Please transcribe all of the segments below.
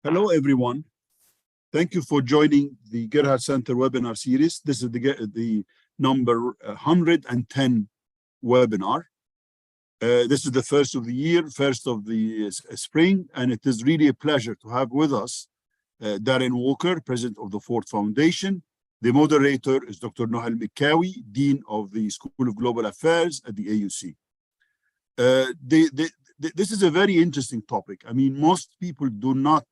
Hello, everyone. Thank you for joining the Gerhard Center webinar series. This is the number 110 webinar. This is the first of the year, first of the spring, and it is really a pleasure to have with us Darren Walker, President of the Ford Foundation. The moderator is Dr. Noha El-Mikawy, Dean of the School of Global Affairs at the AUC. This is a very interesting topic. I mean, most people do not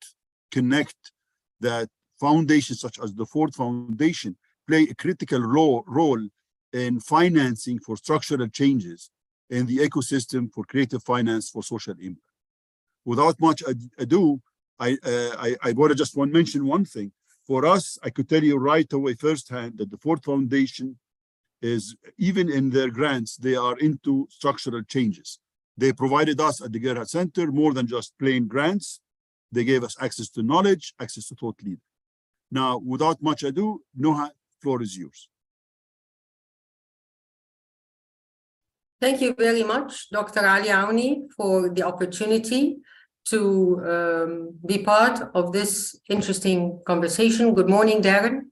connect that foundations such as the Ford Foundation play a critical role in financing for structural changes in the ecosystem for creative finance for social impact. Without much ado, I want to just mention one thing. For us, I could tell you right away firsthand that the Ford Foundation is, even in their grants, they are into structural changes. They provided us at the Gerhard Center more than just plain grants. They gave us access to knowledge, access to thought leader. Now, without much ado, Noha, floor is yours. Thank you very much, Dr. Ali Aouni, for the opportunity to be part of this interesting conversation. Good morning, Darren.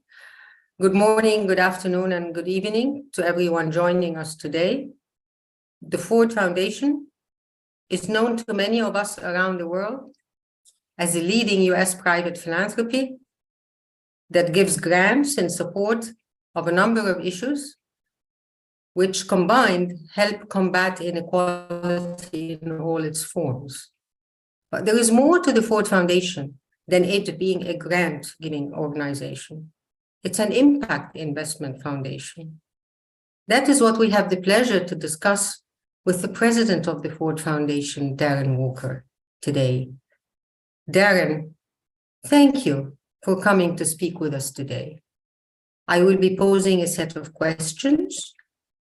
Good morning, good afternoon, and good evening to everyone joining us today. The Ford Foundation is known to many of us around the world as a leading US private philanthropy that gives grants in support of a number of issues which combined help combat inequality in all its forms. But there is more to the Ford Foundation than it being a grant-giving organization. It's an impact investment foundation. That is what we have the pleasure to discuss with the president of the Ford Foundation, Darren Walker, today. Darren, thank you for coming to speak with us today. I will be posing a set of questions.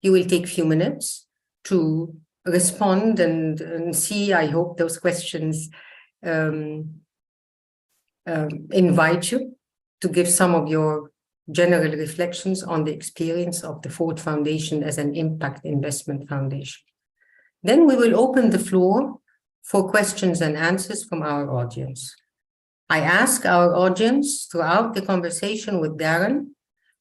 You will take a few minutes to respond and see, I hope those questions invite you to give some of your general reflections on the experience of the Ford Foundation as an impact investment foundation. Then we will open the floor for questions and answers from our audience. I ask our audience throughout the conversation with Darren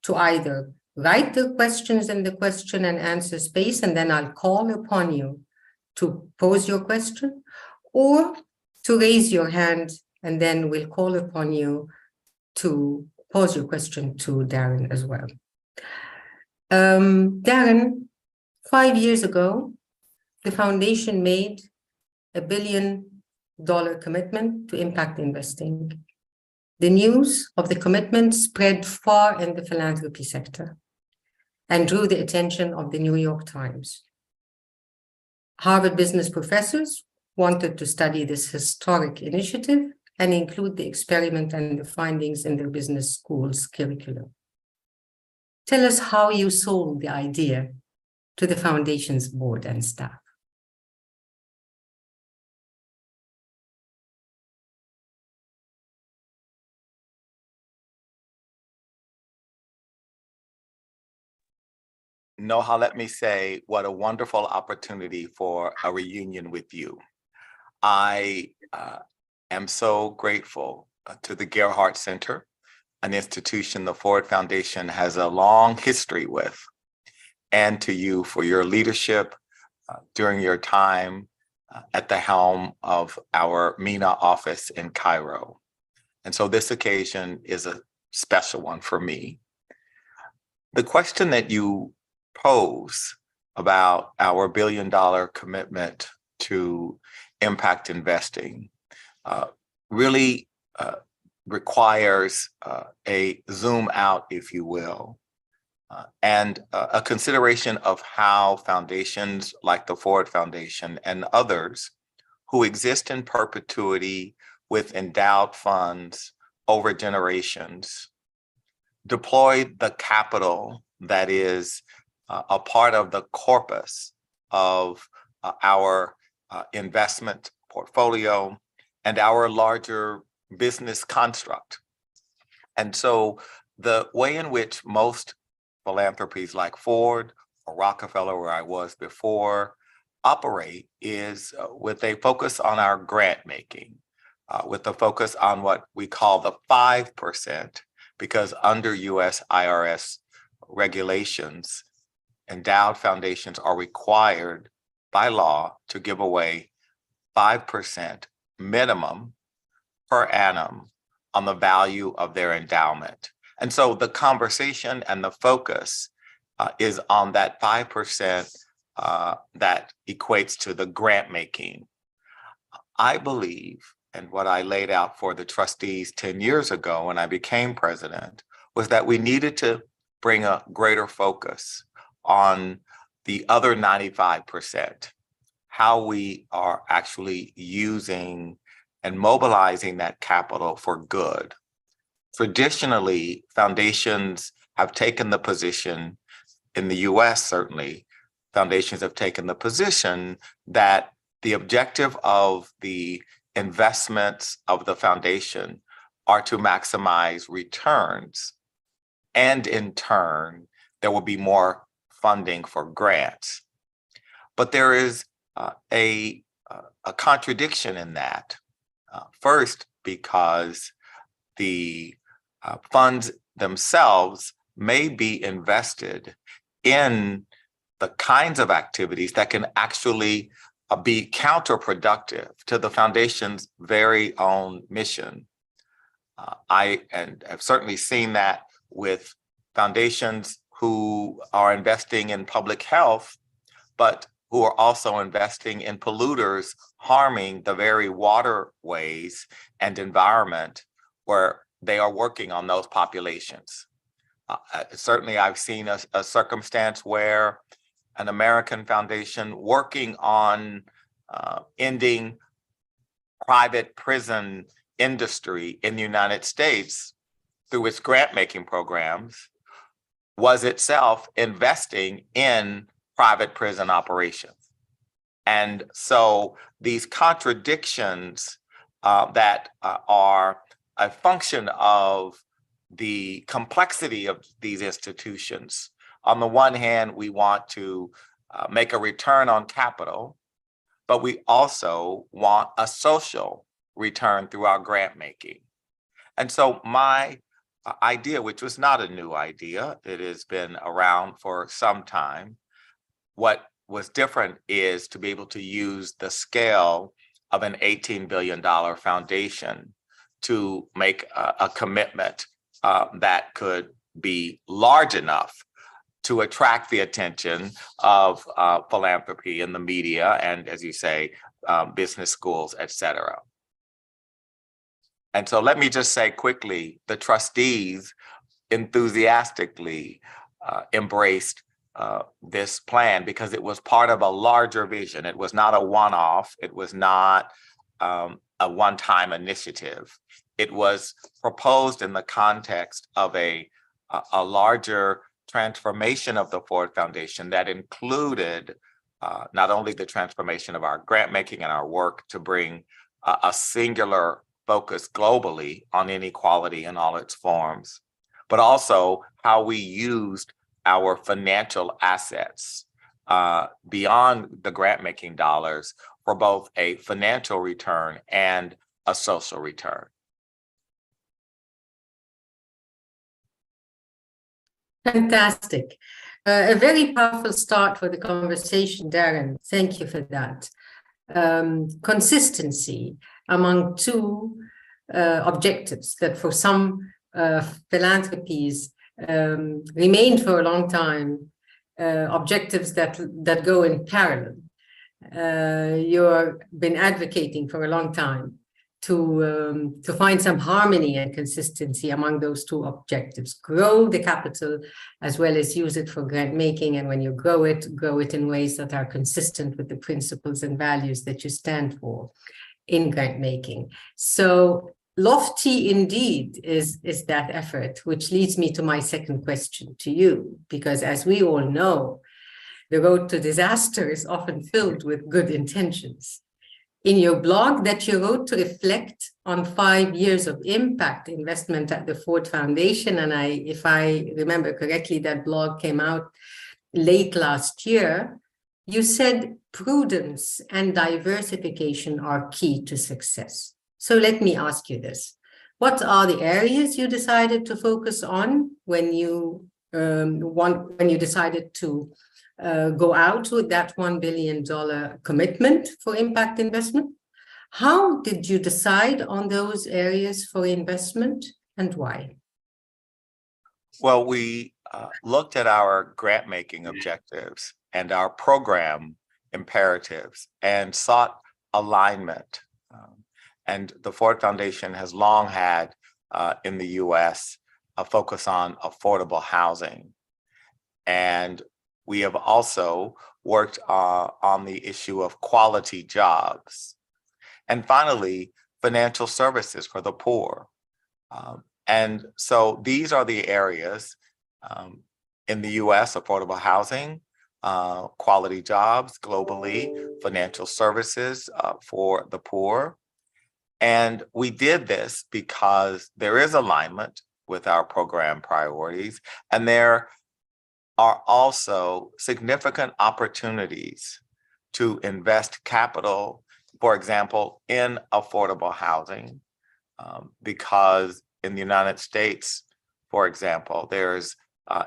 to either write the questions in the question and answer space, and then I'll call upon you to pose your question, or to raise your hand, and then we'll call upon you to pose your question to Darren as well. Darren, 5 years ago, the foundation made $1 billion commitment to impact investing. The news of the commitment spread far in the philanthropy sector and drew the attention of the New York Times. Harvard business professors wanted to study this historic initiative and include the experiment and the findings in their business school's curriculum. Tell us how you sold the idea to the foundation's board and staff. Noha, let me say what a wonderful opportunity for a reunion with you. I am so grateful to the Gerhard Center, an institution the Ford Foundation has a long history with, and to you for your leadership during your time at the helm of our MENA office in Cairo. And so this occasion is a special one for me. The question that you pose about our $1 billion commitment to impact investing really requires a zoom out, if you will, and a consideration of how foundations like the Ford Foundation and others who exist in perpetuity with endowed funds over generations deploy the capital that is a part of the corpus of our investment portfolio and our larger business construct. And so the way in which most philanthropies like Ford or Rockefeller, where I was before, operate is with a focus on our grant making. with a focus on what we call the 5%, because under US IRS regulations, endowed foundations are required by law to give away 5% minimum per annum on the value of their endowment. And so the conversation and the focus is on that 5% that equates to the grant making. I believe, and what I laid out for the trustees 10 years ago when I became president, was that we needed to bring a greater focus on the other 95%, how we are actually using and mobilizing that capital for good. Traditionally, foundations have taken the position, in the US certainly, foundations have taken the position that the objective of the investments of the foundation are to maximize returns. And in turn, there will be more funding for grants. But there is a contradiction in that. First, because the funds themselves may be invested in the kinds of activities that can actually be counterproductive to the foundation's very own mission. I have certainly seen that with foundations who are investing in public health, but who are also investing in polluters harming the very waterways and environment where they are working on those populations. Certainly, I've seen a circumstance where an American foundation working on ending private prison industry in the United States through its grant-making programs was itself investing in private prison operations. And so these contradictions that are a function of the complexity of these institutions. On the one hand, we want to make a return on capital, but we also want a social return through our grant making. And so my idea, which was not a new idea, it has been around for some time. What was different is to be able to use the scale of an $18 billion foundation to make a commitment that could be large enough to attract the attention of philanthropy in the media and, as you say, business schools, et cetera. And so let me just say quickly, the trustees enthusiastically embraced this plan because it was part of a larger vision. It was not a one-off. It was not a one-time initiative. It was proposed in the context of a larger transformation of the Ford Foundation that included not only the transformation of our grant making and our work to bring a singular focus globally on inequality in all its forms, but also how we used our financial assets beyond the grant making dollars for both a financial return and a social return. Fantastic. A very powerful start for the conversation, Darren. Thank you for that. Consistency among two objectives that for some philanthropies remained for a long time, objectives that go in parallel. You've been advocating for a long time to find some harmony and consistency among those two objectives. Grow the capital as well as use it for grant making. And when you grow it in ways that are consistent with the principles and values that you stand for in grant making. So lofty indeed is that effort, which leads me to my second question to you, because as we all know, the road to disaster is often filled with good intentions. In your blog that you wrote to reflect on 5 years of impact investment at the Ford Foundation, and if I remember correctly, that blog came out late last year, you said prudence and diversification are key to success. So let me ask you this. What are the areas you decided to focus on when you decided to go out with that $1 billion commitment for impact investment? How did you decide on those areas for investment and why? Well, we looked at our grant-making objectives and our program imperatives and sought alignment. And the Ford Foundation has long had in the US a focus on affordable housing. And we have also worked on the issue of quality jobs. And finally, financial services for the poor. And so these are the areas in the US: affordable housing, quality jobs globally, financial services for the poor. And we did this because there is alignment with our program priorities, and there are also significant opportunities to invest capital, for example, in affordable housing, because in the United States, for example, there's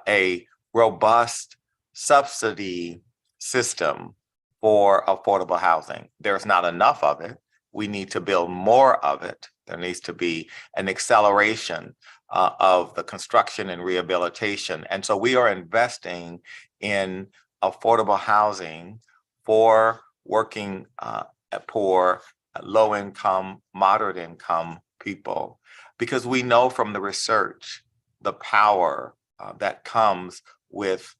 a robust subsidy system for affordable housing. There's not enough of it. We need to build more of it. There needs to be an acceleration of the construction and rehabilitation. And so we are investing in affordable housing for working poor, low income, moderate income people, because we know from the research the power that comes with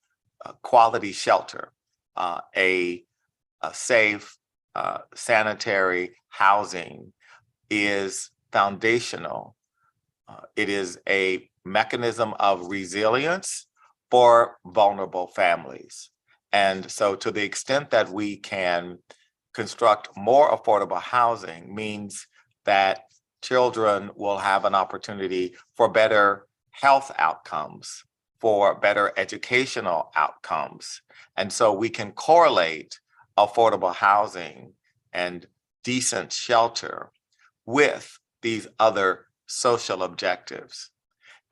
quality shelter, a safe, sanitary housing is foundational. It is a mechanism of resilience for vulnerable families. And so to the extent that we can construct more affordable housing means that children will have an opportunity for better health outcomes, for better educational outcomes. And so we can correlate affordable housing and decent shelter with these other social objectives.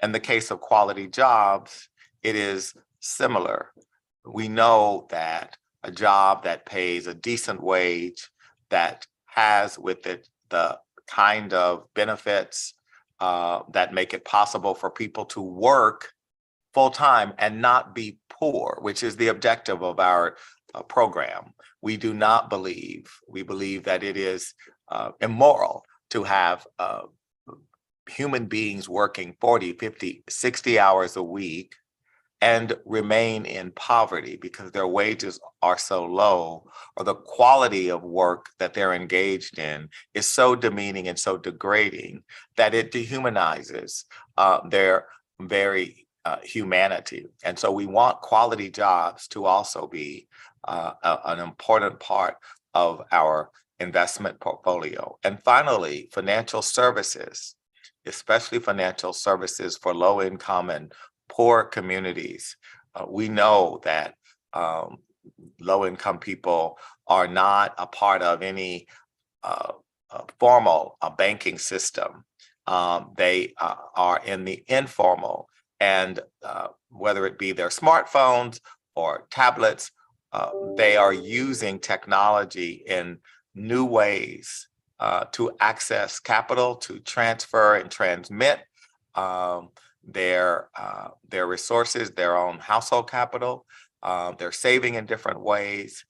In the case of quality jobs, it is similar. We know that a job that pays a decent wage, that has with it the kind of benefits that make it possible for people to work full-time and not be poor, which is the objective of our program. We do not believe, we believe that it is immoral to have human beings working 40, 50, 60 hours a week and remain in poverty because their wages are so low, or the quality of work that they're engaged in is so demeaning and so degrading that it dehumanizes their very humanity. And so we want quality jobs to also be an important part of our investment portfolio. And finally, financial services, especially financial services for low income and poor communities. We know that low income people are not a part of any formal banking system. They are in the informal, and whether it be their smartphones or tablets, they are using technology in new ways to access capital, to transfer and transmit their resources, their own household capital. They're saving in different ways.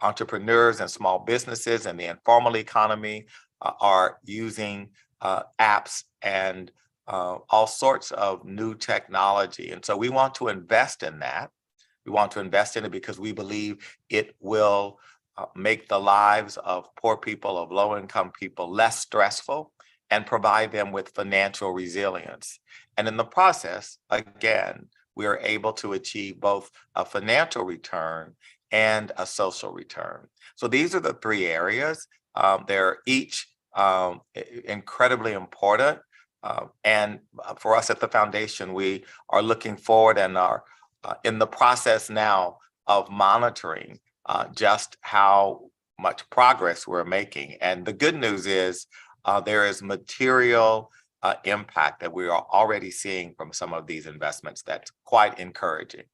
Entrepreneurs and small businesses and the informal economy are using apps and all sorts of new technology. And so we want to invest in that. We want to invest in it because we believe it will make the lives of poor people, of low-income people, less stressful and provide them with financial resilience. And in the process, again, we are able to achieve both a financial return and a social return. So these are the three areas. They're each incredibly important. And for us at the foundation, we are looking forward and are in the process now of monitoring just how much progress we're making. And the good news is there is material impact that we are already seeing from some of these investments that's quite encouraging.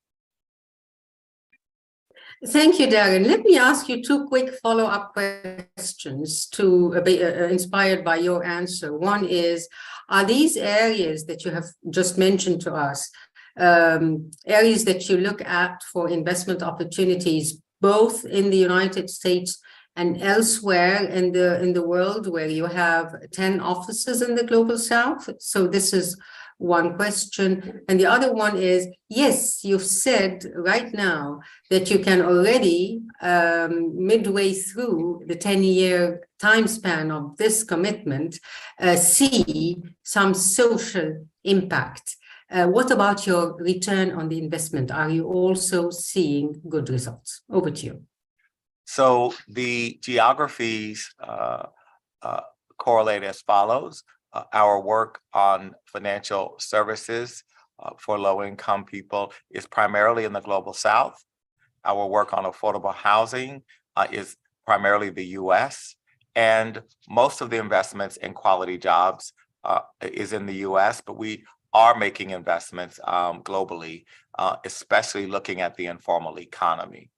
Thank you, Darren. Let me ask you two quick follow-up questions to be inspired by your answer. One is, are these areas that you have just mentioned to us, areas that you look at for investment opportunities, both in the United States and elsewhere in the world, where you have 10 offices in the Global South? So this is one question. And the other one is, yes, you've said right now that you can already, midway through the 10-year time span of this commitment, see some social impact. What about your return on the investment? Are you also seeing good results? Over to you. So the geographies correlate as follows. Our work on financial services for low-income people is primarily in the Global South. Our work on affordable housing is primarily the US, and most of the investments in quality jobs is in the US, but we are making investments globally, especially looking at the informal economy.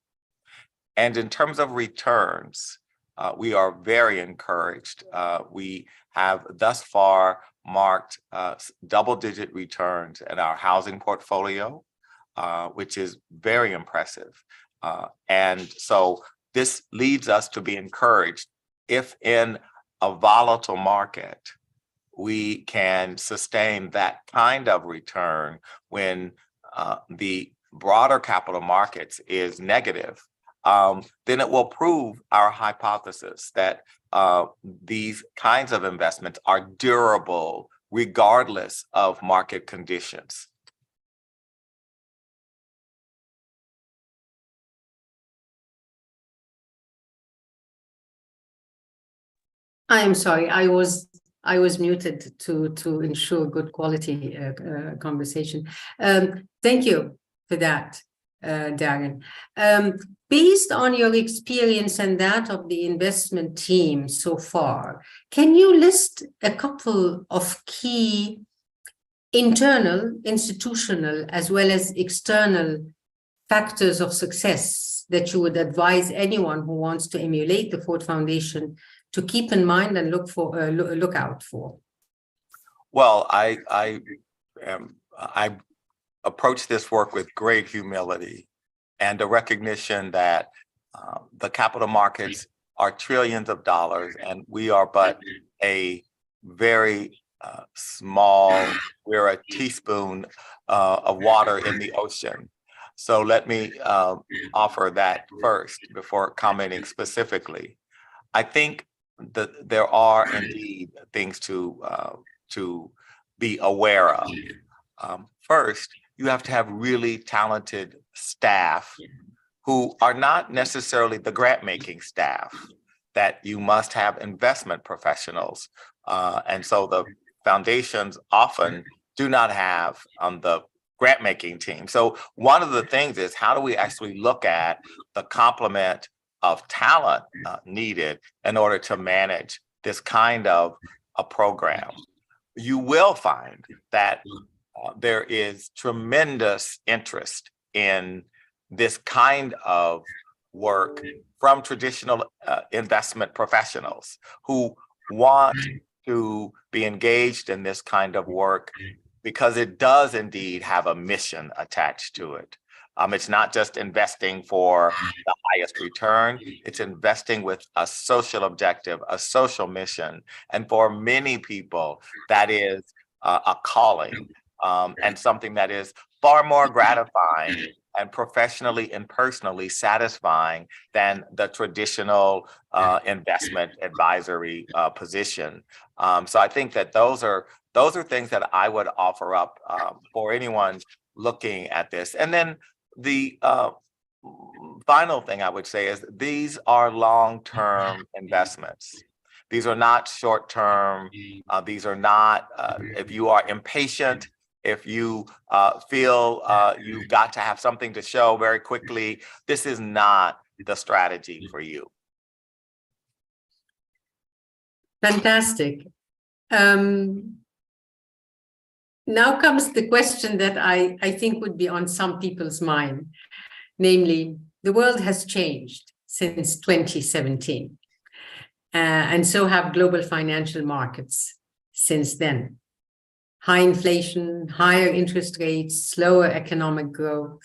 And in terms of returns, we are very encouraged. We have thus far marked double-digit returns in our housing portfolio, which is very impressive. And so this leads us to be encouraged if in a volatile market, we can sustain that kind of return when the broader capital markets is negative. Then it will prove our hypothesis that these kinds of investments are durable regardless of market conditions. I am sorry, I was muted to ensure good quality conversation. Thank you for that, Darren. Based on your experience and that of the investment team so far, can you list a couple of key internal, institutional, as well as external factors of success that you would advise anyone who wants to emulate the Ford Foundation to keep in mind and look out for? Well, I approach this work with great humility and a recognition that the capital markets are trillions of dollars, and we are but a very small, we're a teaspoon of water in the ocean. So let me offer that first before commenting specifically. I think that there are indeed things to be aware of. First, you have to have really talented staff who are not necessarily the grant-making staff, that you must have investment professionals. And so the foundations often do not have the grant-making team. So one of the things is, how do we actually look at the complement of talent needed in order to manage this kind of a program? You will find that there is tremendous interest in this kind of work from traditional investment professionals who want to be engaged in this kind of work because it does indeed have a mission attached to it. It's not just investing for the highest return, it's investing with a social objective, a social mission. And for many people, that is a calling and something that is far more gratifying and professionally and personally satisfying than the traditional investment advisory position. So I think that those are things that I would offer up for anyone looking at this. And then the final thing I would say is these are long-term investments. These are not short-term. These are not, if you are impatient, if you feel you've got to have something to show very quickly, this is not the strategy for you. Fantastic. Now comes the question that I think would be on some people's mind, namely, the world has changed since 2017, and so have global financial markets since then. High inflation, higher interest rates, slower economic growth.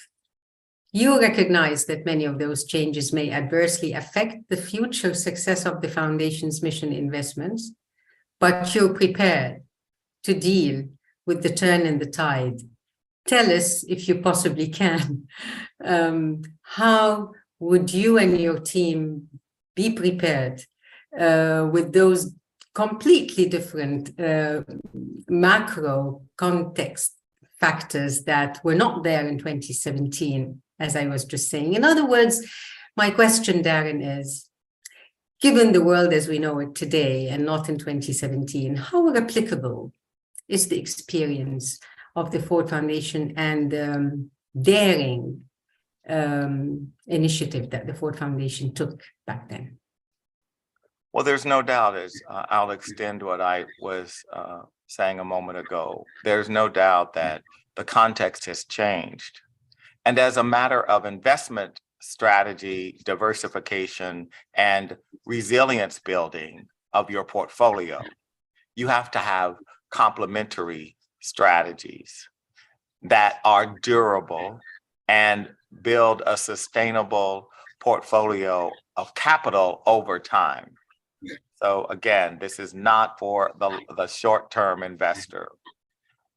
You recognize that many of those changes may adversely affect the future success of the Foundation's mission investments, but you're prepared to deal with the turn in the tide. Tell us, if you possibly can, how would you and your team be prepared with those completely different macro context factors that were not there in 2017, as I was just saying? In other words, my question, Darren, is, given the world as we know it today and not in 2017, how applicable is the experience of the Ford Foundation and daring initiative that the Ford Foundation took back then? Well, there's no doubt, as I'll extend what I was saying a moment ago, there's no doubt that the context has changed. And as a matter of investment strategy, diversification, and resilience building of your portfolio, you have to have complementary strategies that are durable and build a sustainable portfolio of capital over time. So again, this is not for the short-term investor.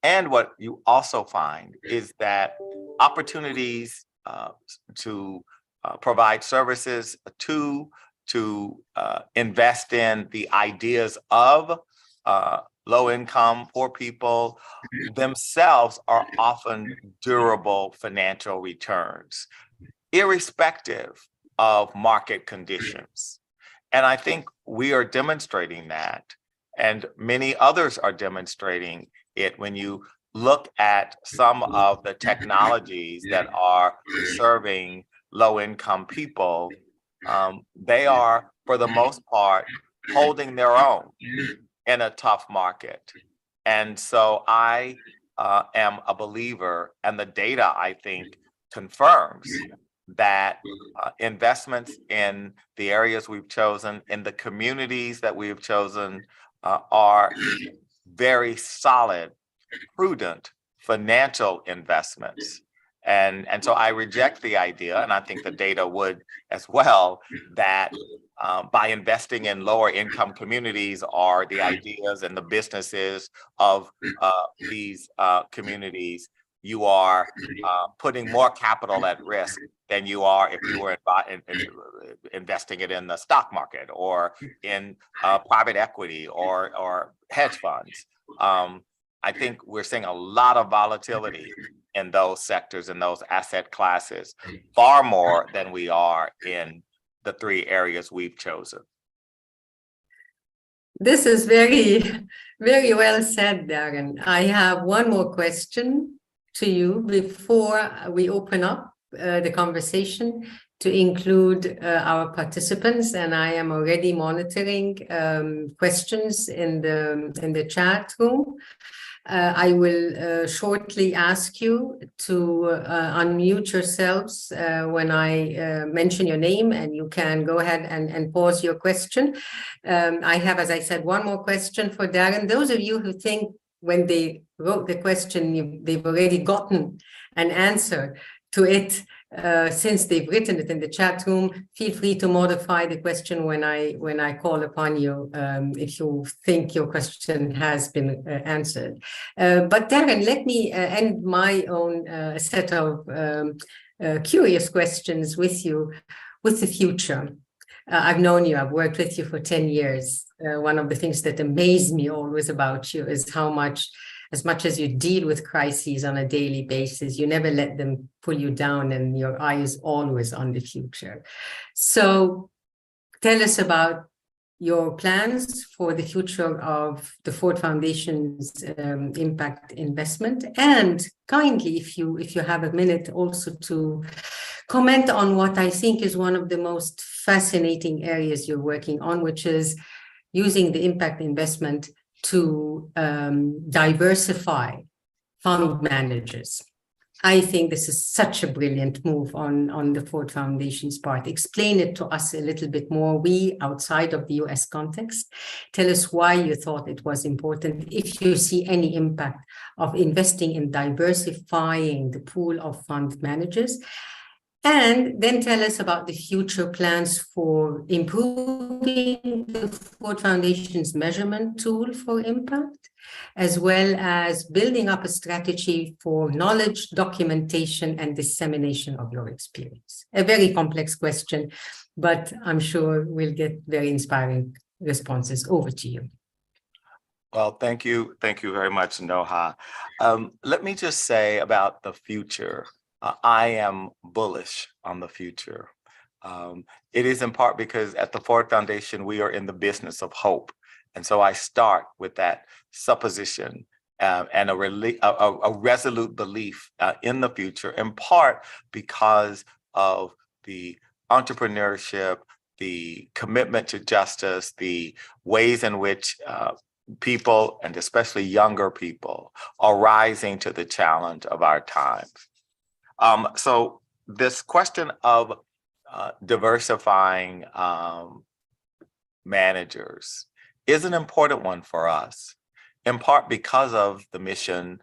And what you also find is that opportunities to provide services, to invest in the ideas of low-income, poor people themselves are often durable financial returns, irrespective of market conditions. And I think we are demonstrating that, and many others are demonstrating it when you look at some of the technologies that are serving low-income people. They are, for the most part, holding their own in a tough market. And so I am a believer, and the data, I think, confirms that investments in the areas we've chosen, in the communities that we've chosen, are very solid, prudent financial investments. And so I reject the idea, and I think the data would as well, that by investing in lower income communities or the ideas and the businesses of these communities, you are putting more capital at risk than you are if you were investing it in the stock market or in private equity or hedge funds. I think we're seeing a lot of volatility in those sectors and those asset classes, far more than we are in the three areas we've chosen. This is very, very well said, Darren. I have one more question to you before we open up the conversation to include our participants, and I am already monitoring questions in the chat room. I will shortly ask you to unmute yourselves when I mention your name, and you can go ahead and pause your question. I have, as I said, one more question for Darren. Those of you who think when they wrote the question, they've already gotten an answer to it since they've written it in the chat room, feel free to modify the question when I call upon you if you think your question has been answered. But Darren, let me end my own set of curious questions with you, with the future. I've known you, I've worked with you for 10 years. One of the things that amaze me always about you is how much, as much as you deal with crises on a daily basis, you never let them pull you down, and your eye is always on the future. So tell us about your plans for the future of the Ford Foundation's impact investment, and kindly, if you have a minute, also to comment on what I think is one of the most fascinating areas you're working on, which is using the impact investment to diversify fund managers. I think this is such a brilliant move on the Ford Foundation's part. Explain it to us a little bit more. We, outside of the US context, tell us why you thought it was important, if you see any impact of investing in diversifying the pool of fund managers. And then tell us about the future plans for improving the Ford Foundation's measurement tool for impact, as well as building up a strategy for knowledge, documentation, and dissemination of your experience. A very complex question, but I'm sure we'll get very inspiring responses. Over to you. Well, thank you. Thank you very much, Noha. Let me just say about the future. I am bullish on the future. It is in part because at the Ford Foundation, we are in the business of hope. And so I start with that supposition and a resolute belief in the future, in part because of the entrepreneurship, the commitment to justice, the ways in which people, and especially younger people, are rising to the challenge of our times. So this question of diversifying managers is an important one for us, in part because of the mission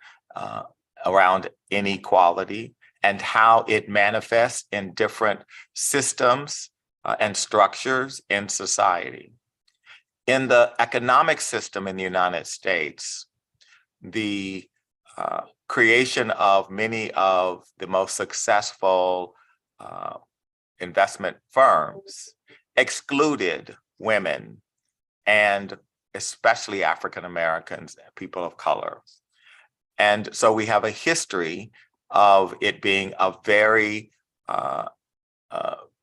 around inequality and how it manifests in different systems and structures in society. In the economic system in the United States, the creation of many of the most successful investment firms excluded women and especially African Americans, people of color. And so we have a history of it being a very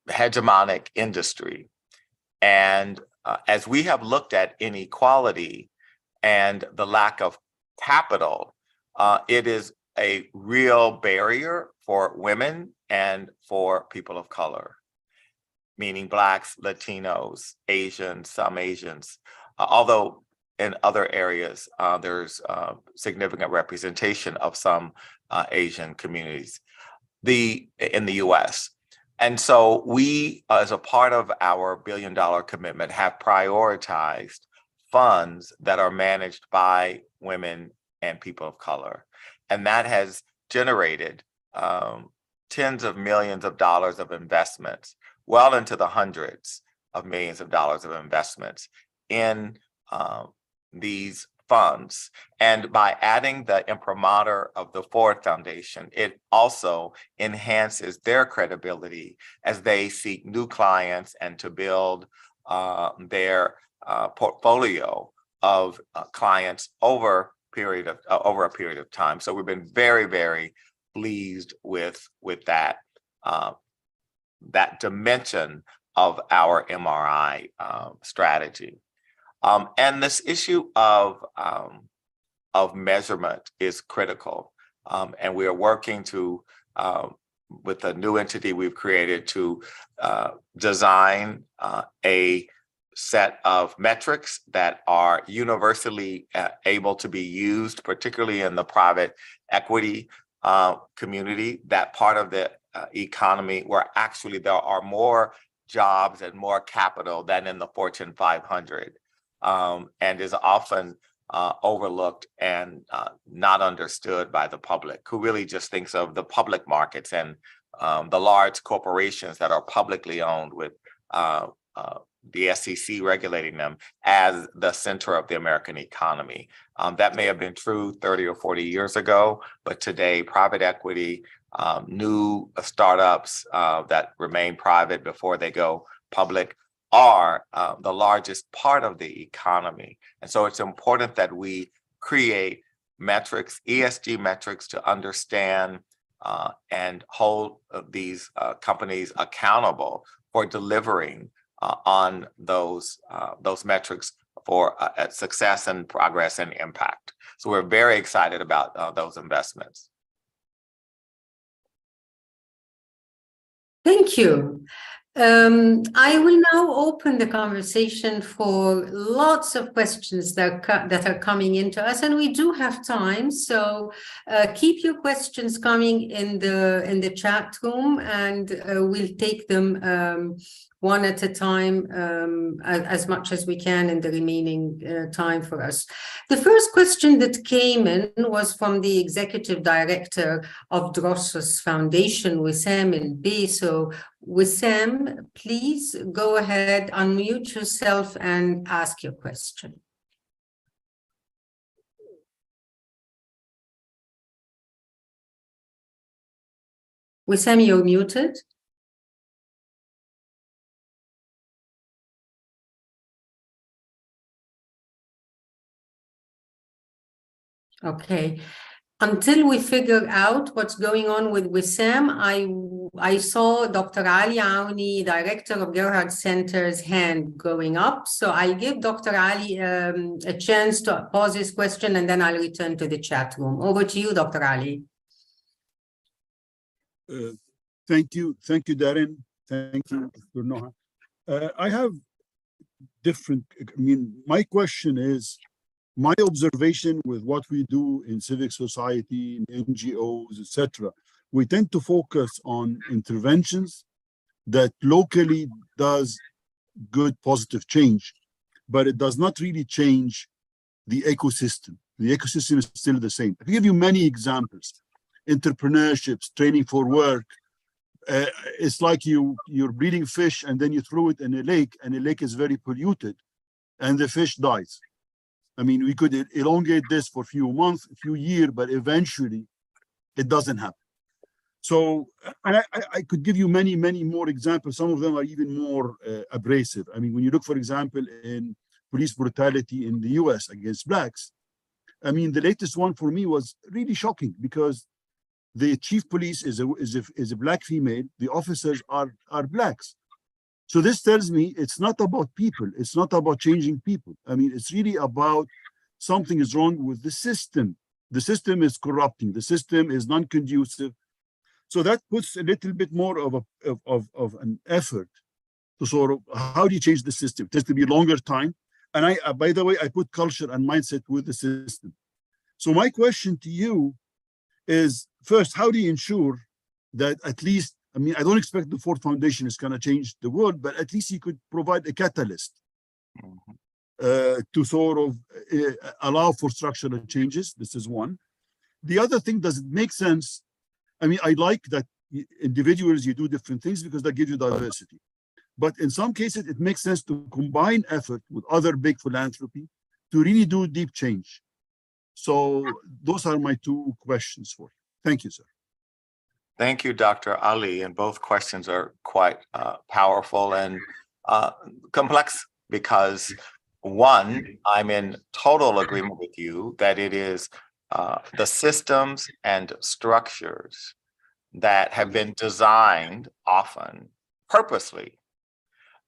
hegemonic industry. And as we have looked at inequality and the lack of capital, it is a real barrier for women and for people of color, meaning Blacks, Latinos, Asians, some Asians, although in other areas, there's significant representation of some Asian communities in the US. And so we, as a part of our $1 billion commitment, have prioritized funds that are managed by women and people of color. And that has generated tens of millions of dollars of investments, well into the hundreds of millions of dollars of investments in these funds. And by adding the imprimatur of the Ford Foundation, it also enhances their credibility as they seek new clients and to build their portfolio of clients over a period of time. So we've been very, very pleased with that that dimension of our MRI strategy. And this issue of measurement is critical. And we are working to, with a new entity we've created, to design a set of metrics that are universally able to be used, particularly in the private equity community, that part of the economy where actually there are more jobs and more capital than in the Fortune 500. And is often overlooked and not understood by the public, who really just thinks of the public markets and the large corporations that are publicly owned with the SEC regulating them as the center of the American economy. That may have been true 30 or 40 years ago, but today private equity, new startups that remain private before they go public are the largest part of the economy. And so it's important that we create metrics, ESG metrics, to understand and hold these companies accountable for delivering on those metrics for success and progress and impact. So we're very excited about those investments. Thank you. I will now open the conversation for lots of questions that are coming into us, and we do have time. So keep your questions coming in the chat room, and we'll take them one at a time, as much as we can in the remaining time for us. The first question that came in was from the Executive Director of Drossos Foundation, Wissam El-Bey. So Wissam, please go ahead, unmute yourself and ask your question. Wissam, you're muted. Okay. Until we figure out what's going on with Wissam, I saw Dr. Ali Aouni, Director of Gerhard Center's hand going up. So I give Dr. Ali a chance to pose his question, and then I'll return to the chat room. Over to you, Dr. Ali. Thank you, Darren. Thank you, Dr. Noha. I have different, my question is, my observation with what we do in civic society, in NGOs, etc., we tend to focus on interventions that locally does good, positive change, but it does not really change the ecosystem. The ecosystem is still the same. I can give you many examples. Entrepreneurships, training for work. It's like you're breeding fish and then you throw it in a lake, and the lake is very polluted and the fish dies. I mean, we could elongate this for a few months, a few years, but eventually it doesn't happen. So I could give you many, many more examples. Some of them are even more abrasive. I mean, when you look, for example, in police brutality in the US against Blacks, I mean, the latest one for me was really shocking because the chief police is a Black female. The officers are Blacks. So this tells me it's not about people. It's not about changing people. I mean, it's really about something is wrong with the system. The system is corrupting. The system is non-conducive. So that puts a little bit more of an effort to sort of, how do you change the system? It has to be a longer time. And by the way, I put culture and mindset with the system. So my question to you is, first, how do you ensure that at least, I mean, I don't expect the Ford Foundation is going to change the world, but at least you could provide a catalyst to sort of allow for structural changes. This is one. The other thing, does it make sense? I mean, I like that individuals, you do different things because that gives you diversity. But in some cases, it makes sense to combine effort with other big philanthropy to really do deep change. So those are my two questions for you. Thank you, sir. Thank you, Dr. Ali. And both questions are quite powerful and complex because, one, I'm in total agreement with you that it is the systems and structures that have been designed often purposely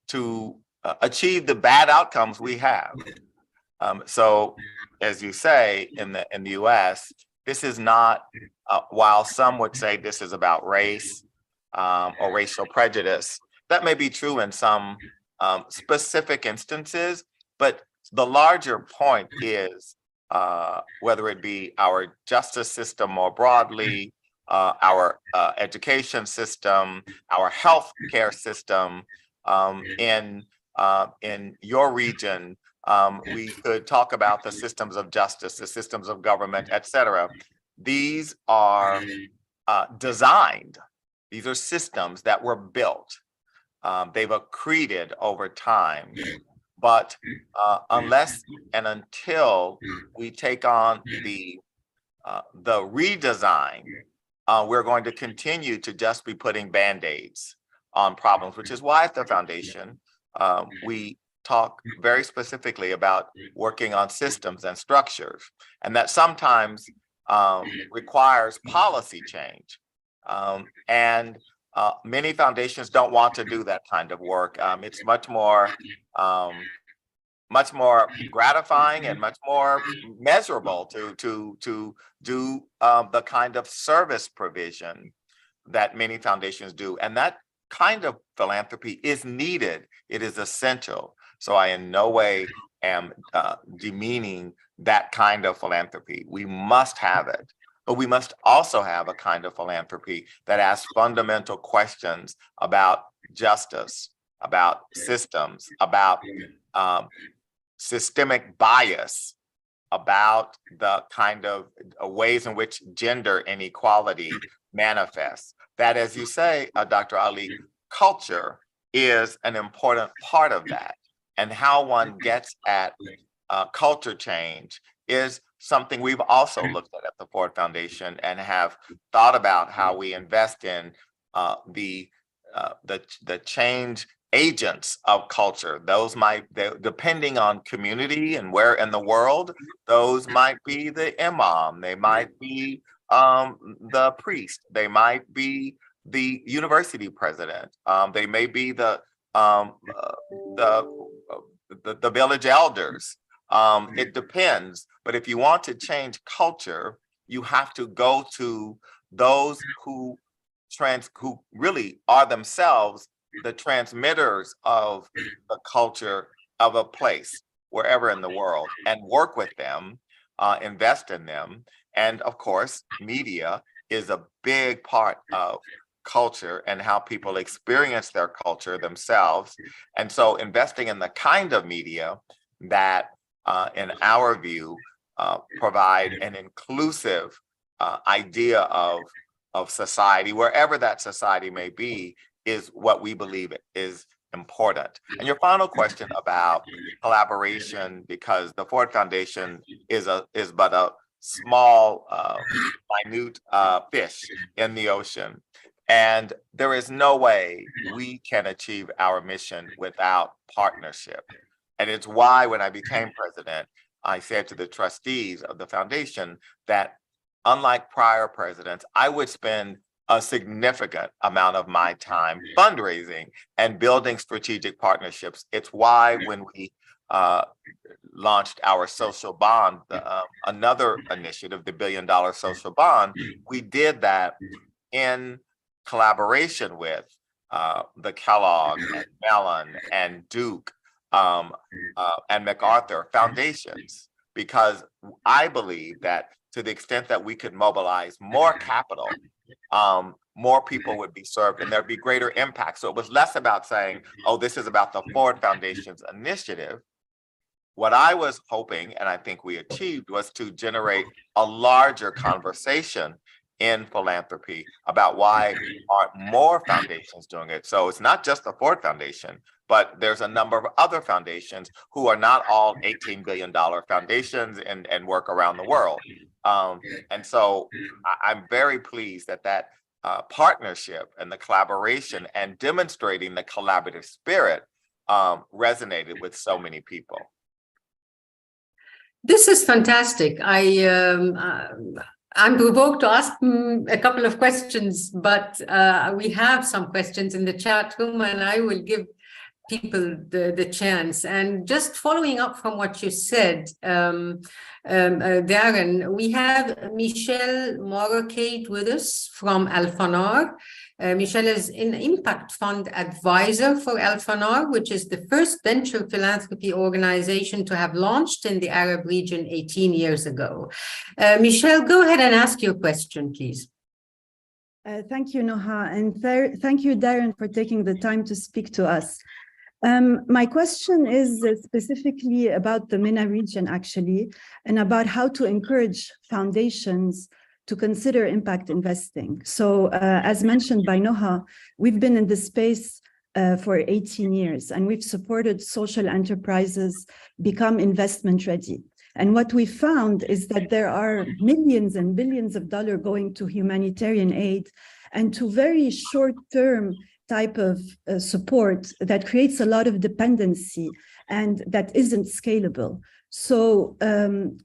to achieve the bad outcomes we have. So, as you say, in the US, this is not, while some would say this is about race or racial prejudice, that may be true in some specific instances, but the larger point is whether it be our justice system more broadly, our education system, our healthcare system, in your region, we could talk about the systems of justice, the systems of government, et cetera. These are designed. These are systems that were built. They've accreted over time. But unless and until we take on the redesign, we're going to continue to just be putting Band-Aids on problems, which is why at the foundation, we talk very specifically about working on systems and structures, and that sometimes requires policy change. And many foundations don't want to do that kind of work. It's much more gratifying and much more measurable to do the kind of service provision that many foundations do. And that kind of philanthropy is needed. It is essential. So I in no way am demeaning that kind of philanthropy. We must have it. But we must also have a kind of philanthropy that asks fundamental questions about justice, about systems, about systemic bias, about the kind of ways in which gender inequality manifests. That, as you say, Dr. Ali, culture is an important part of that. And how one gets at culture change is something we've also looked at the Ford Foundation and have thought about how we invest in the change agents of culture. Those might, depending on community and where in the world, those might be the imam, they might be the priest, they might be the university president, they may be the village elders. It depends, but if you want to change culture, you have to go to those who really are themselves the transmitters of the culture of a place, wherever in the world, and work with them, invest in them. And of course, media is a big part of culture and how people experience their culture themselves. And so investing in the kind of media that, in our view, provide an inclusive idea of society, wherever that society may be, is what we believe is important. And your final question about collaboration, because the Ford Foundation is but a small, minute fish in the ocean. And there is no way we can achieve our mission without partnership. And it's why when I became president, I said to the trustees of the foundation that unlike prior presidents, I would spend a significant amount of my time fundraising and building strategic partnerships. It's why when we launched our social bond, another initiative, the $1 billion social bond, we did that in collaboration with the Kellogg and Mellon and Duke and MacArthur foundations, because I believe that to the extent that we could mobilize more capital, more people would be served and there'd be greater impact. So it was less about saying, oh, this is about the Ford Foundation's initiative. What I was hoping, and I think we achieved, was to generate a larger conversation in philanthropy about why aren't more foundations doing it. So it's not just the Ford Foundation, but there's a number of other foundations who are not all $18 billion foundations and work around the world. And so I'm very pleased that partnership and the collaboration and demonstrating the collaborative spirit resonated with so many people. This is fantastic. I'm provoked to ask a couple of questions, but we have some questions in the chat room and I will give people the chance. And just following up from what you said, Darren, we have Michelle Morrocate with us from Al-Fanar. Michelle is an impact fund advisor for Al-Fanar, which is the first venture philanthropy organization to have launched in the Arab region 18 years ago. Michelle, go ahead and ask your question, please. Thank you, Noha, and thank you, Darren, for taking the time to speak to us. My question is specifically about the MENA region, actually, and about how to encourage foundations to consider impact investing. So as mentioned by Noha, we've been in this space for 18 years, and we've supported social enterprises become investment ready. And what we found is that there are millions and billions of dollars going to humanitarian aid and to very short-term type of support that creates a lot of dependency and that isn't scalable. So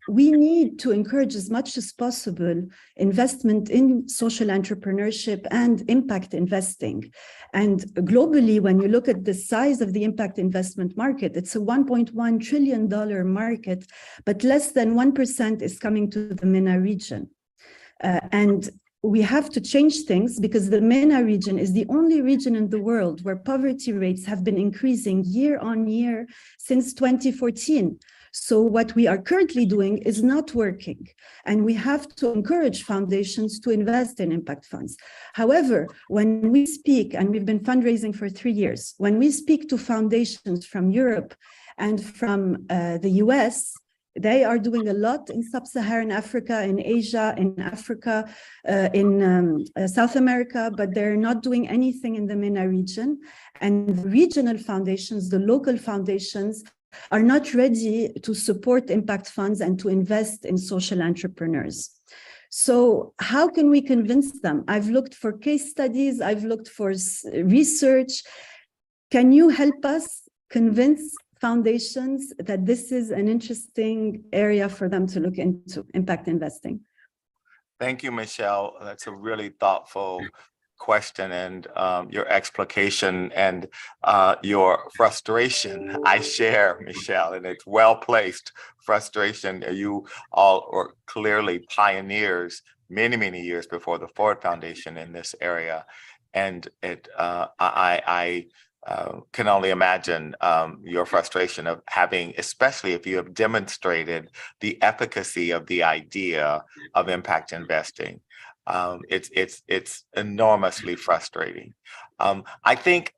we need to encourage as much as possible investment in social entrepreneurship and impact investing. And globally, when you look at the size of the impact investment market, it's a $1.1 trillion market, but less than 1% is coming to the MENA region. And we have to change things because the MENA region is the only region in the world where poverty rates have been increasing year on year since 2014. So what we are currently doing is not working, and we have to encourage foundations to invest in impact funds. However, when we speak, and we've been fundraising for 3 years, when we speak to foundations from Europe and from the US, they are doing a lot in sub-Saharan Africa, in Asia, in Africa, in South America, but they're not doing anything in the MENA region. And the regional foundations, the local foundations, are not ready to support impact funds and to invest in social entrepreneurs. So how can we convince them? I've looked for case studies, I've looked for research. Can you help us convince foundations that this is an interesting area for them to look into, impact investing? Thank you, Michelle. That's a really thoughtful question, and your explication and your frustration I share, Michelle, and it's well-placed frustration. You all are clearly pioneers many, many years before the Ford Foundation in this area. And I can only imagine your frustration of having, especially if you have demonstrated the efficacy of the idea of impact investing. It's enormously frustrating. I think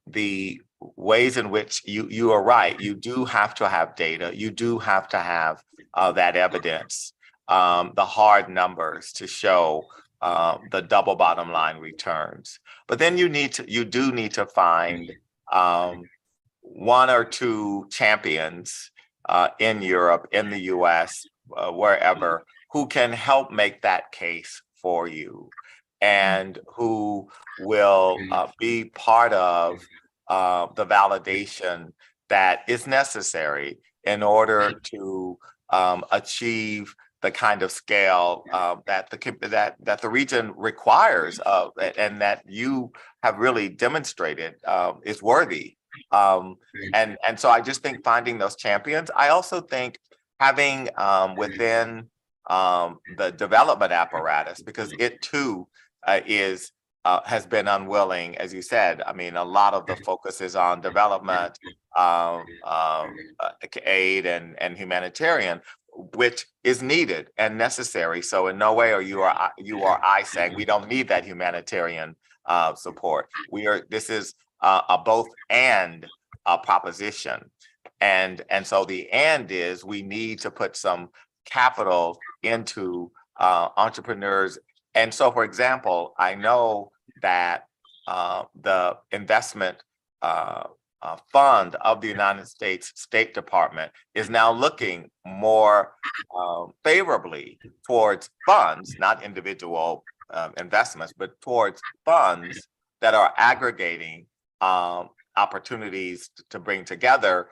the ways in which you are right, you do have to have data, you do have to have that evidence, the hard numbers to show the double bottom line returns. But then you do need to find one or two champions in Europe, in the US, wherever, who can help make that case for you, and who will be part of the validation that is necessary in order to achieve the kind of scale that the region requires, and that you have really demonstrated is worthy. And so I just think finding those champions. I also think having within the development apparatus, because it too has been unwilling, as you said. I mean, a lot of the focus is on development, aid, and humanitarian, which is needed and necessary. So in no way are you or I saying we don't need that humanitarian support. This is a both and proposition, and so the and is we need to put some capital into entrepreneurs. And so, for example, I know that the investment fund of the United States State Department is now looking more favorably towards funds, not individual investments, but towards funds that are aggregating opportunities to bring together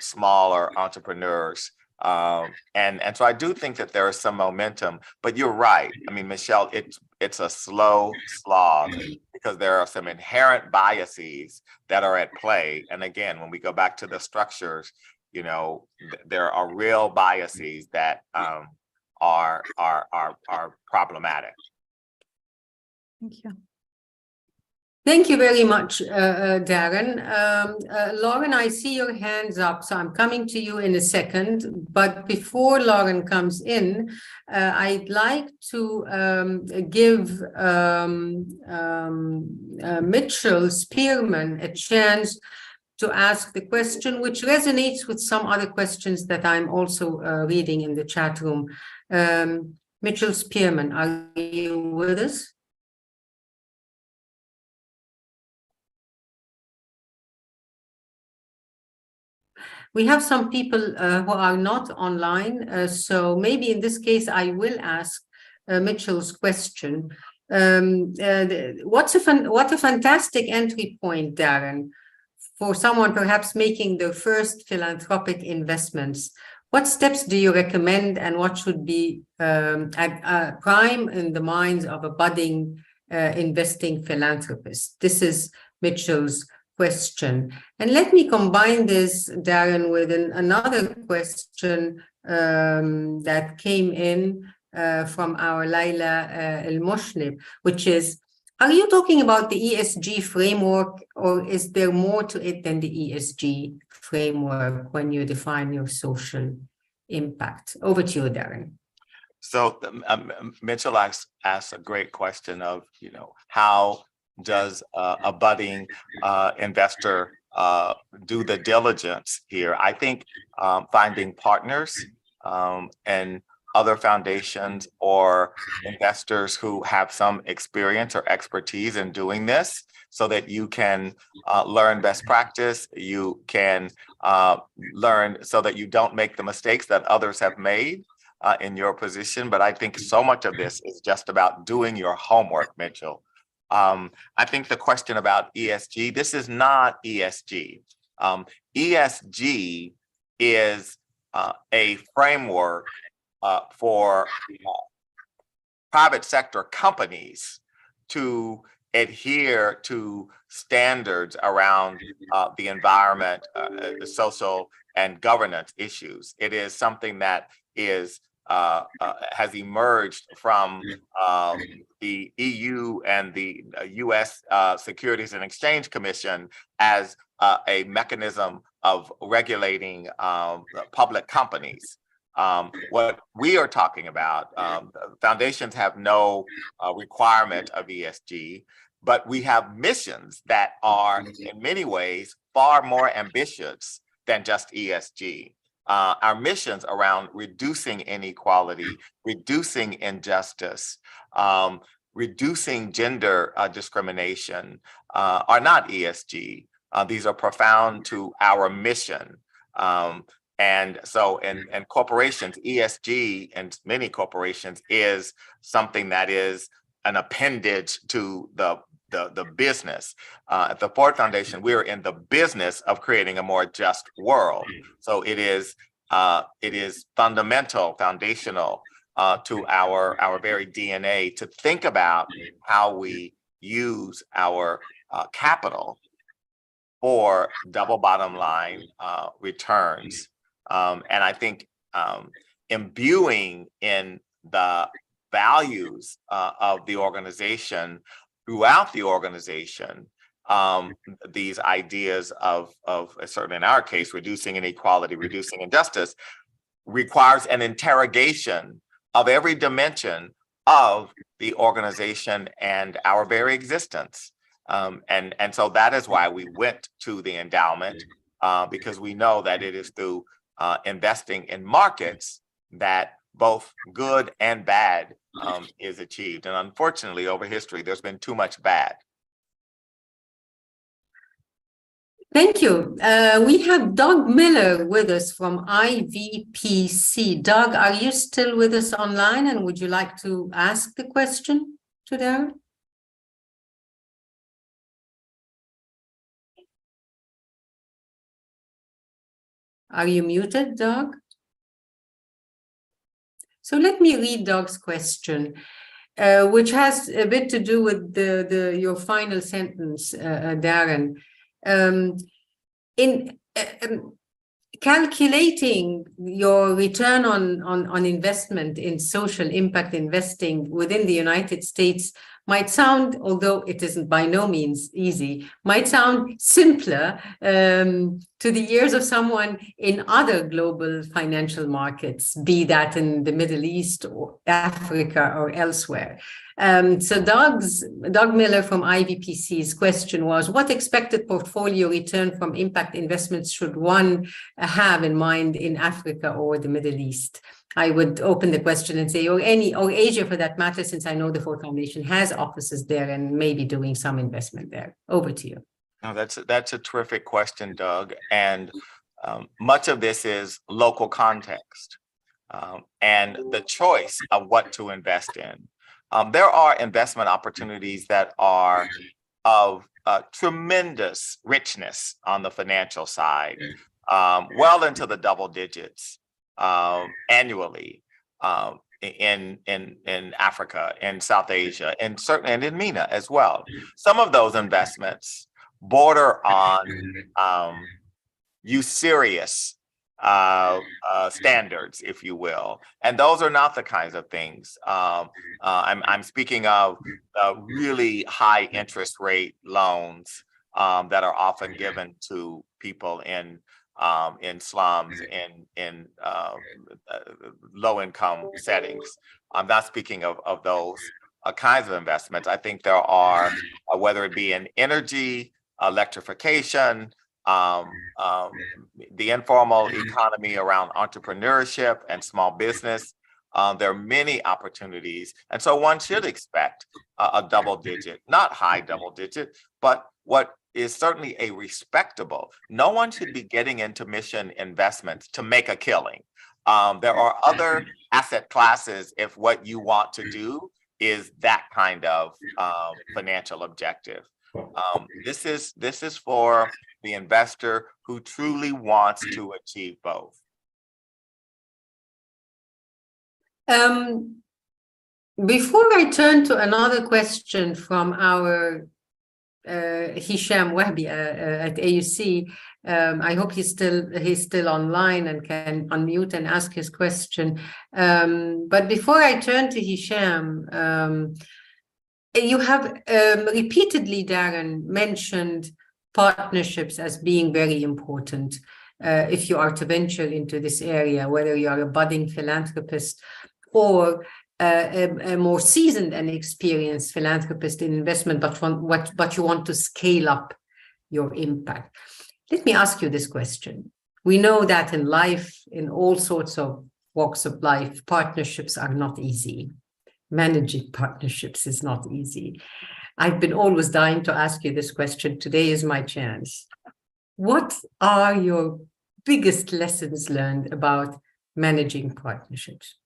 smaller entrepreneurs. And so I do think that there is some momentum, but you're right. I mean, Michelle, it's a slow slog because there are some inherent biases that are at play. And again, when we go back to the structures, there are real biases that are problematic. Thank you. Thank you very much, Darren. Lauren, I see your hands up, so I'm coming to you in a second. But before Lauren comes in, I'd like to give Mitchell Spearman a chance to ask the question, which resonates with some other questions that I'm also reading in the chat room. Mitchell Spearman, are you with us? We have some people who are not online, so maybe in this case I will ask Mitchell's question. What a fantastic entry point, Darren, for someone perhaps making their first philanthropic investments. What steps do you recommend, and what should be prime in the minds of a budding investing philanthropist? This is Mitchell's question. And let me combine this, Darren, with another question that came in from our Laila El-Mushnib, which is, are you talking about the ESG framework, or is there more to it than the ESG framework when you define your social impact? Over to you, Darren. So Mitchell asked a great question of, how does a budding investor do the diligence here? I think finding partners and other foundations or investors who have some experience or expertise in doing this, so that you can learn best practice, you can learn so that you don't make the mistakes that others have made in your position. But I think so much of this is just about doing your homework, Mitchell. I think the question about ESG, this is not ESG. ESG is a framework for private sector companies to adhere to standards around the environment, the social and governance issues. It is something that is has emerged from the EU and the US Securities and Exchange Commission as a mechanism of regulating public companies. What we are talking about, foundations have no requirement of ESG, but we have missions that are in many ways far more ambitious than just ESG. Our missions around reducing inequality, reducing injustice, reducing gender discrimination are not ESG. These are profound to our mission. And so in corporations, ESG and many corporations is something that is an appendage to the business. At the Ford Foundation, we're in the business of creating a more just world. So it is foundational to our very DNA to think about how we use our capital for double bottom line returns. And I think imbuing in the values of the organization, throughout the organization, these ideas of certainly in our case, reducing inequality, reducing injustice, requires an interrogation of every dimension of the organization and our very existence. And so that is why we went to the endowment, because we know that it is through investing in markets that both good and bad is achieved. And unfortunately, over history, there's been too much bad. Thank you. We have Doug Miller with us from IVPC. Doug, are you still with us online, and would you like to ask the question to Darren? Are you muted, Doug? So let me read Doug's question, which has a bit to do with your final sentence, Darren. In calculating your return on investment in social impact investing within the United States might sound, although it isn't by no means easy, might sound simpler to the ears of someone in other global financial markets, be that in the Middle East or Africa or elsewhere. So Doug Miller from IVPC's question was, what expected portfolio return from impact investments should one have in mind in Africa or the Middle East? I would open the question and say, or Asia for that matter, since I know the Ford Foundation has offices there and may be doing some investment there. Over to you. No, that's a terrific question, Doug. And much of this is local context and the choice of what to invest in. There are investment opportunities that are of tremendous richness on the financial side, well into the double digits annually in Africa, in South Asia, and certainly and in MENA as well. Some of those investments border on usurious standards, if you will. And those are not the kinds of things. I'm speaking of really high interest rate loans that are often given to people in slums, in low income settings. I'm not speaking of those kinds of investments. I think there are, whether it be in energy, electrification, the informal economy around entrepreneurship and small business. There are many opportunities. And so one should expect a double digit, not high double digit, but what is certainly a respectable. No one should be getting into mission investments to make a killing. There are other asset classes if what you want to do is that kind of financial objective. This is for the investor who truly wants to achieve both. Before I turn to another question from our Hisham Wahbi at AUC, I hope he's still online and can unmute and ask his question. But before I turn to Hisham, you have repeatedly, Darren, mentioned partnerships as being very important if you are to venture into this area, whether you are a budding philanthropist or a more seasoned and experienced philanthropist in investment, but you want to scale up your impact. Let me ask you this question. We know that in life, in all sorts of walks of life, partnerships are not easy. Managing partnerships is not easy. I've been always dying to ask you this question. Today is my chance. What are your biggest lessons learned about managing partnerships?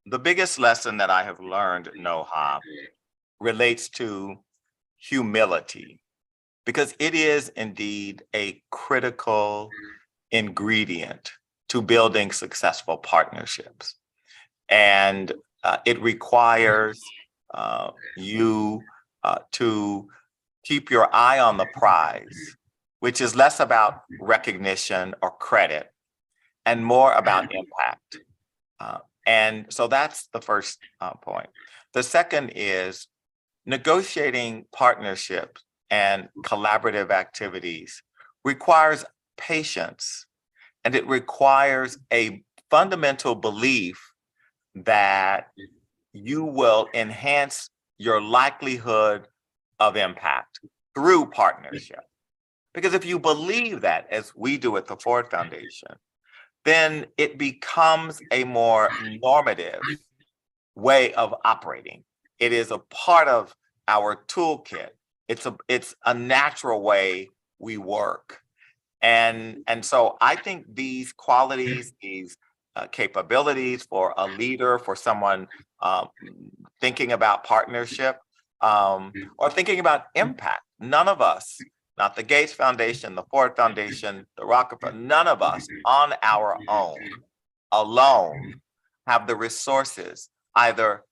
The biggest lesson that I have learned, Noha, relates to humility, because it is indeed a critical ingredient to building successful partnerships. And it requires you to keep your eye on the prize, which is less about recognition or credit and more about impact. And so that's the first point. The second is negotiating partnerships and collaborative activities requires patience, and it requires a fundamental belief that you will enhance your likelihood of impact through partnership. Because if you believe that, as we do at the Ford Foundation, then it becomes a more normative way of operating. It is a part of our toolkit. It's a natural way we work. And so I think these qualities, these capabilities for a leader, for someone thinking about partnership or thinking about impact, none of us, not the Gates Foundation, the Ford Foundation, the Rockefeller, none of us on our own, alone, have the resources, either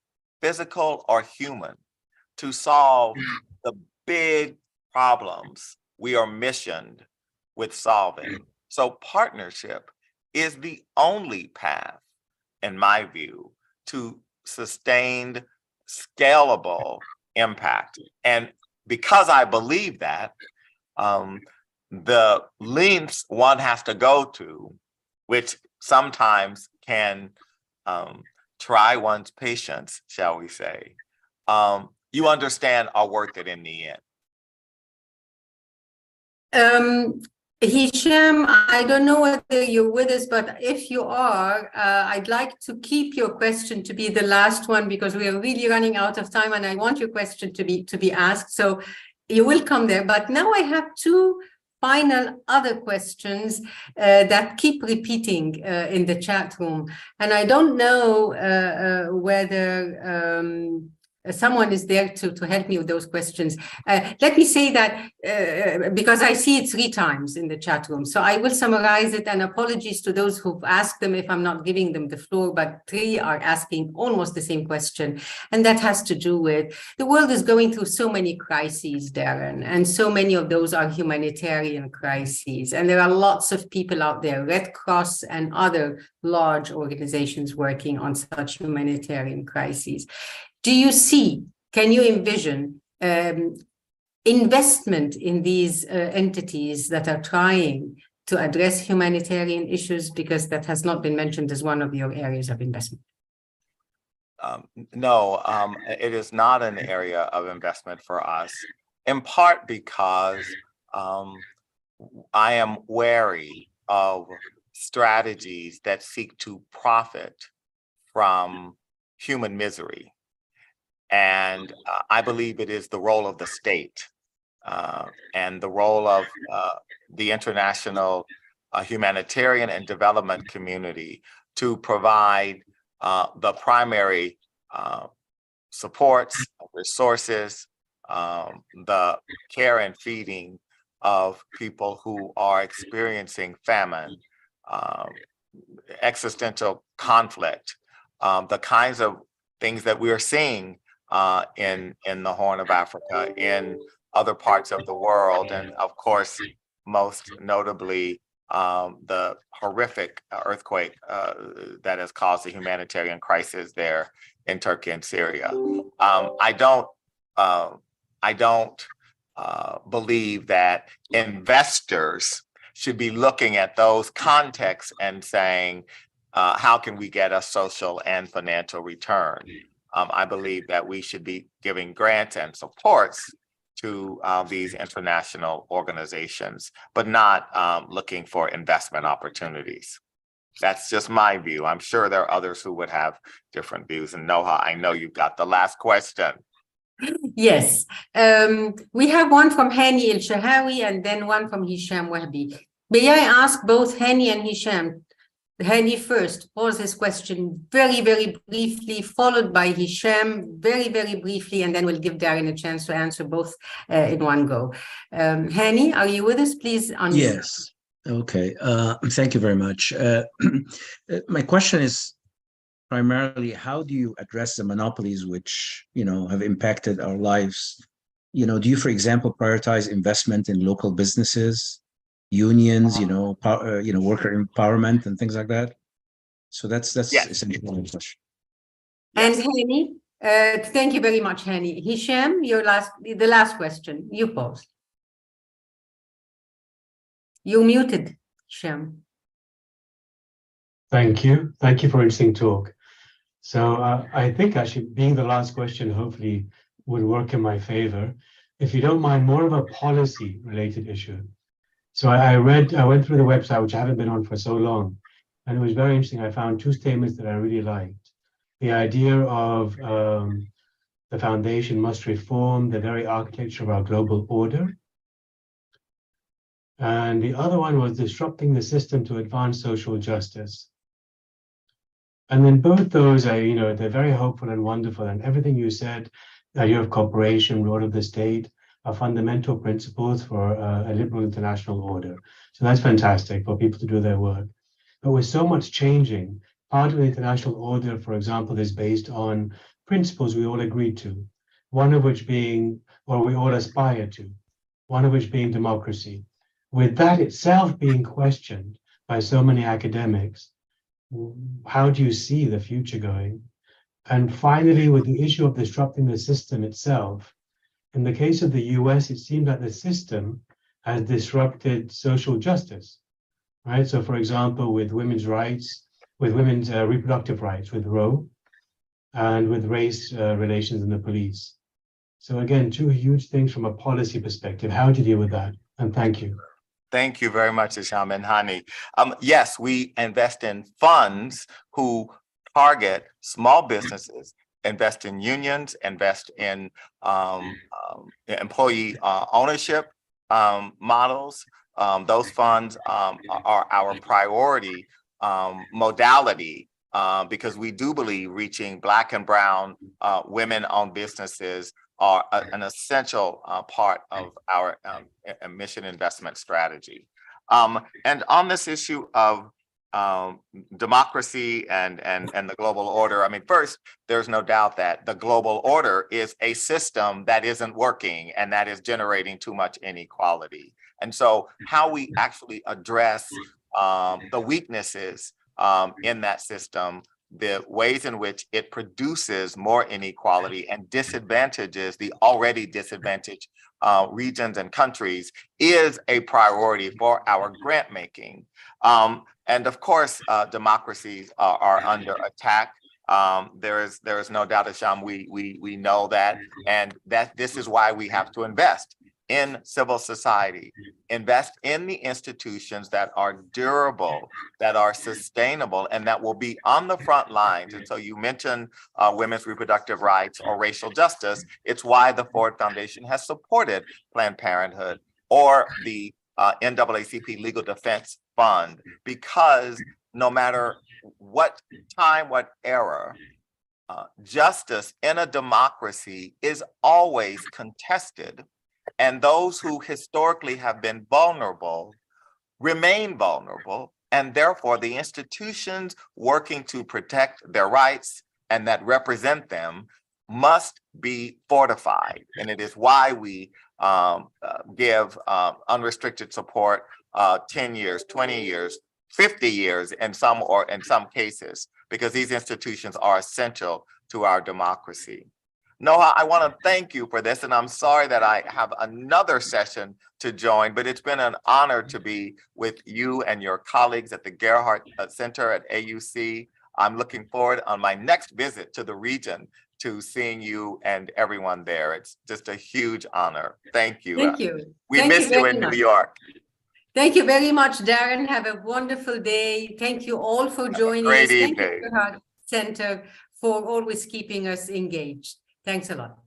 physical or human, to solve the big problems we are missioned with solving. So partnership is the only path, in my view, to sustained, scalable impact. And because I believe that, the lengths one has to go to, which sometimes can try one's patience, shall we say, you understand are worth it in the end. Hisham, I don't know whether you're with us, but if you are, I'd like to keep your question to be the last one because we are really running out of time and I want your question to be asked. So you will come there. But now I have two final other questions that keep repeating in the chat room. And I don't know whether someone is there to help me with those questions. Let me say that because I see it 3 times in the chat room. So I will summarize it, and apologies to those who've asked them if I'm not giving them the floor, but 3 are asking almost the same question. And that has to do with the world is going through so many crises, Darren, and so many of those are humanitarian crises. And there are lots of people out there, Red Cross and other large organizations working on such humanitarian crises. Do you see, can you envision investment in these entities that are trying to address humanitarian issues? Because that has not been mentioned as one of your areas of investment. No, it is not an area of investment for us, in part because I am wary of strategies that seek to profit from human misery. And I believe it is the role of the state and the role of the international humanitarian and development community to provide the primary supports, resources, the care and feeding of people who are experiencing famine, existential conflict, the kinds of things that we are seeing in the Horn of Africa, in other parts of the world, and of course, most notably, the horrific earthquake that has caused a humanitarian crisis there in Turkey and Syria. I don't believe that investors should be looking at those contexts and saying, how can we get a social and financial return? I believe that we should be giving grants and supports to these international organizations, but not looking for investment opportunities. That's just my view. I'm sure there are others who would have different views. And Noha, I know you've got the last question. Yes, we have one from Hani El-Shahawi and then one from Hisham Wahbi. May I ask both Hani and Hisham? Hani first, pose his question very, very briefly, followed by Hisham very, very briefly, and then we'll give Darren a chance to answer both in one go. Hani, are you with us? Please unmute. Yes. Okay. Thank you very much. My question is primarily, how do you address the monopolies which, have impacted our lives? Do you, for example, prioritize investment in local businesses, unions, worker empowerment and things like that? So that's Yes. essentially my question. And Hani, thank you very much, Hani. Hisham, the last question you posed. You're muted, Hisham. Thank you. Thank you for an interesting talk. So I think actually being the last question hopefully would work in my favor. If you don't mind, more of a policy related issue. So I went through the website, which I haven't been on for so long, and it was very interesting. I found 2 statements that I really liked. The idea of the foundation must reform the very architecture of our global order. And the other one was disrupting the system to advance social justice. And then both those are, they're very hopeful and wonderful. And everything you said, the idea of cooperation, role of the state, are fundamental principles for a liberal international order. So that's fantastic for people to do their work. But with so much changing, part of the international order, for example, is based on principles we all agree to, one of which being, or we all aspire to, one of which being democracy. With that itself being questioned by so many academics, how do you see the future going? And finally, with the issue of disrupting the system itself, in the case of the US, it seems that the system has disrupted social justice, right? So for example, with women's rights, with women's reproductive rights, with Roe, and with race relations in the police. So again, 2 huge things from a policy perspective. How do you deal with that? And thank you. Thank you very much, Hisham and Hani. Yes, we invest in funds who target small businesses, invest in unions, invest in employee ownership models. Those funds are our priority modality because we do believe reaching Black and Brown women-owned businesses are an essential part of our mission investment strategy. And on this issue of democracy and the global order, I mean, first, there's no doubt that the global order is a system that isn't working and that is generating too much inequality. And so how we actually address the weaknesses in that system, the ways in which it produces more inequality and disadvantages the already disadvantaged regions and countries is a priority for our grant making. And of course, democracies are under attack. There is no doubt, Asham, we know that, and that this is why we have to invest in civil society, invest in the institutions that are durable, that are sustainable, and that will be on the front lines. And so you mentioned women's reproductive rights or racial justice. It's why the Ford Foundation has supported Planned Parenthood or the NAACP Legal Defense Fund, because no matter what time, what era, justice in a democracy is always contested. And those who historically have been vulnerable remain vulnerable. And therefore, the institutions working to protect their rights and that represent them must be fortified. And it is why we give unrestricted support 10 years, 20 years, 50 years in some cases, because these institutions are essential to our democracy. Noha, I want to thank you for this, and I'm sorry that I have another session to join, but it's been an honor to be with you and your colleagues at the Gerhardt Center at AUC. I'm looking forward on my next visit to the region to seeing you and everyone there. It's just a huge honor. Thank you. Thank you. We miss you in New York. Thank you very much, Darren. Have a wonderful day. Thank you all for joining us. Great Thank evening. you, Gerhardt Center, for always keeping us engaged. Thanks a lot.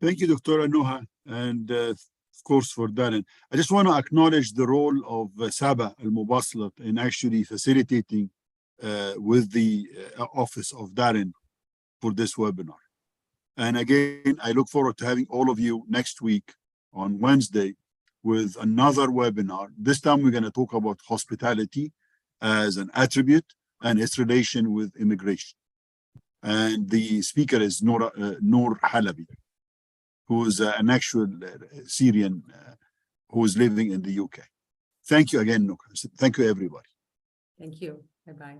Thank you, Dr. Noha, and of course for Darren. I just want to acknowledge the role of Saba Al-Mubaslat in actually facilitating with the office of Darren for this webinar. And again, I look forward to having all of you next week on Wednesday with another webinar. This time we're going to talk about hospitality as an attribute and its relation with immigration. And the speaker is Noor Halabi, who is an actual Syrian who is living in the UK. Thank you again, Noor. Thank you, everybody. Thank you. Bye-bye.